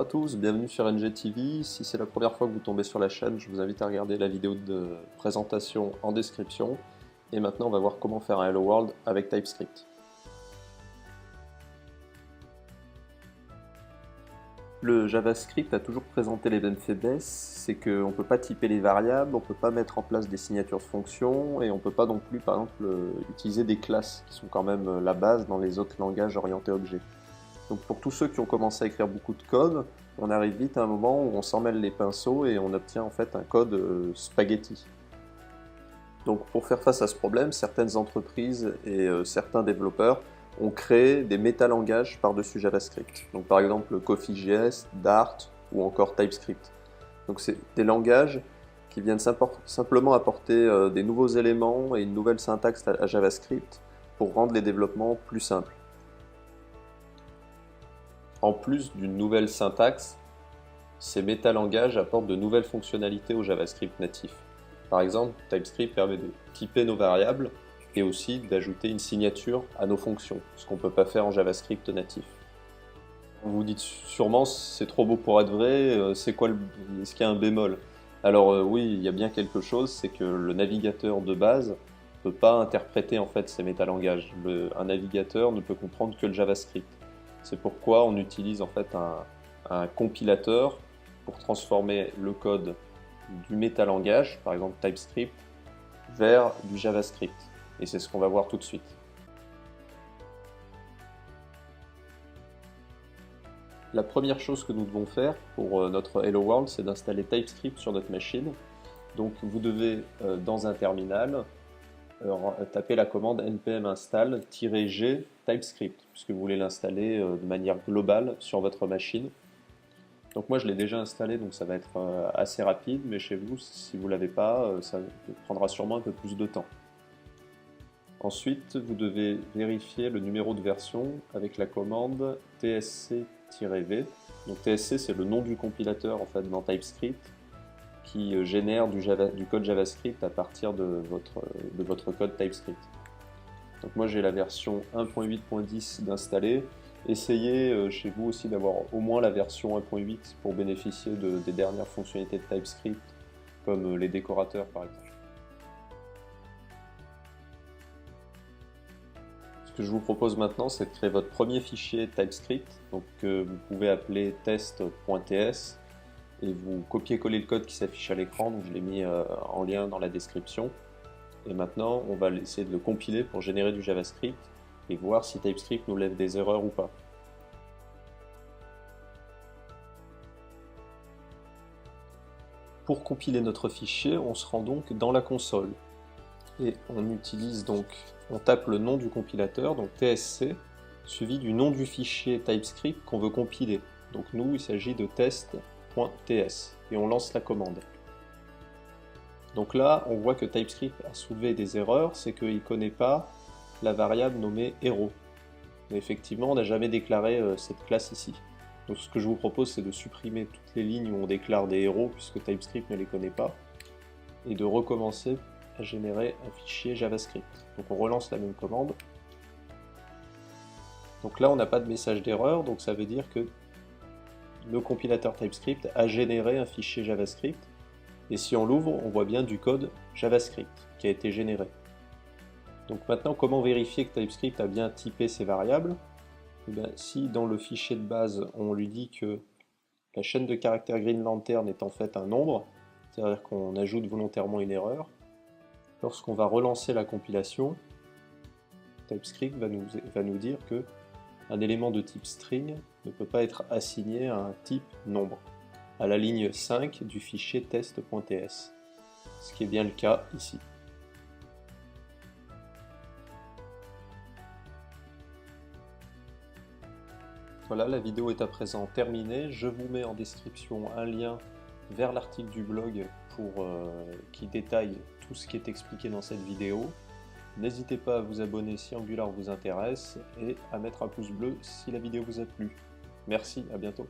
à tous, bienvenue sur NGTV. Si c'est la première fois que vous tombez sur la chaîne, je vous invite à regarder la vidéo de présentation en description. Et maintenant, on va voir comment faire un Hello World avec TypeScript. Le JavaScript a toujours présenté les mêmes faiblesses, c'est qu'on ne peut pas typer les variables, on ne peut pas mettre en place des signatures de fonctions, et on ne peut pas non plus, par exemple, utiliser des classes, qui sont quand même la base dans les autres langages orientés objets. Donc pour tous ceux qui ont commencé à écrire beaucoup de code, on arrive vite à un moment où on s'en mêle les pinceaux et on obtient en fait un code spaghetti. Donc pour faire face à ce problème, certaines entreprises et certains développeurs ont créé des métalangages par-dessus JavaScript. Donc par exemple Coffee.js, Dart ou encore TypeScript. Donc c'est des langages qui viennent simplement apporter des nouveaux éléments et une nouvelle syntaxe à JavaScript pour rendre les développements plus simples. En plus d'une nouvelle syntaxe, ces métalangages apportent de nouvelles fonctionnalités au JavaScript natif. Par exemple, TypeScript permet de typer nos variables et aussi d'ajouter une signature à nos fonctions, ce qu'on ne peut pas faire en JavaScript natif. Vous vous dites sûrement, c'est trop beau pour être vrai, est-ce qu'il y a un bémol? Alors oui, il y a bien quelque chose, c'est que le navigateur de base ne peut pas interpréter en fait ces métalangages. Un navigateur ne peut comprendre que le JavaScript. C'est pourquoi on utilise en fait un compilateur pour transformer le code du métalangage, par exemple TypeScript, vers du JavaScript. Et c'est ce qu'on va voir tout de suite. La première chose que nous devons faire pour notre Hello World, c'est d'installer TypeScript sur notre machine. Donc vous devez, dans un terminal, taper la commande npm install-g TypeScript, puisque vous voulez l'installer de manière globale sur votre machine. Donc moi je l'ai déjà installé, donc ça va être assez rapide, mais chez vous, si vous ne l'avez pas, ça prendra sûrement un peu plus de temps. Ensuite, vous devez vérifier le numéro de version avec la commande tsc-v. Donc tsc, c'est le nom du compilateur en fait dans TypeScript qui génère du code JavaScript à partir de votre code TypeScript. Donc moi j'ai la version 1.8.10 d'installer. Essayez chez vous aussi d'avoir au moins la version 1.8 pour bénéficier des dernières fonctionnalités de TypeScript, comme les décorateurs par exemple. Ce que je vous propose maintenant, c'est de créer votre premier fichier TypeScript, donc vous pouvez appeler test.ts et vous copiez-coller le code qui s'affiche à l'écran, donc je l'ai mis en lien dans la description. Et maintenant, on va essayer de le compiler pour générer du JavaScript et voir si TypeScript nous lève des erreurs ou pas. Pour compiler notre fichier, on se rend donc dans la console. Et on tape le nom du compilateur, donc tsc, suivi du nom du fichier TypeScript qu'on veut compiler. Donc nous, il s'agit de test.ts, et on lance la commande. Donc là, on voit que TypeScript a soulevé des erreurs, c'est qu'il ne connaît pas la variable nommée hero. Mais effectivement, on n'a jamais déclaré cette classe ici. Donc ce que je vous propose, c'est de supprimer toutes les lignes où on déclare des héros, puisque TypeScript ne les connaît pas, et de recommencer à générer un fichier JavaScript. Donc on relance la même commande. Donc là, on n'a pas de message d'erreur, donc ça veut dire que le compilateur TypeScript a généré un fichier JavaScript. Et si on l'ouvre, on voit bien du code JavaScript qui a été généré. Donc maintenant, comment vérifier que TypeScript a bien typé ces variables? Eh bien, si dans le fichier de base, on lui dit que la chaîne de caractères Green Lantern est en fait un nombre, c'est-à-dire qu'on ajoute volontairement une erreur, lorsqu'on va relancer la compilation, TypeScript va nous dire que un élément de type string ne peut pas être assigné à un type nombre, à la ligne 5 du fichier test.ts, ce qui est bien le cas ici. Voilà, la vidéo est à présent terminée. Je vous mets en description un lien vers l'article du blog qui détaille tout ce qui est expliqué dans cette vidéo. N'hésitez pas à vous abonner si Angular vous intéresse et à mettre un pouce bleu si la vidéo vous a plu. Merci, à bientôt.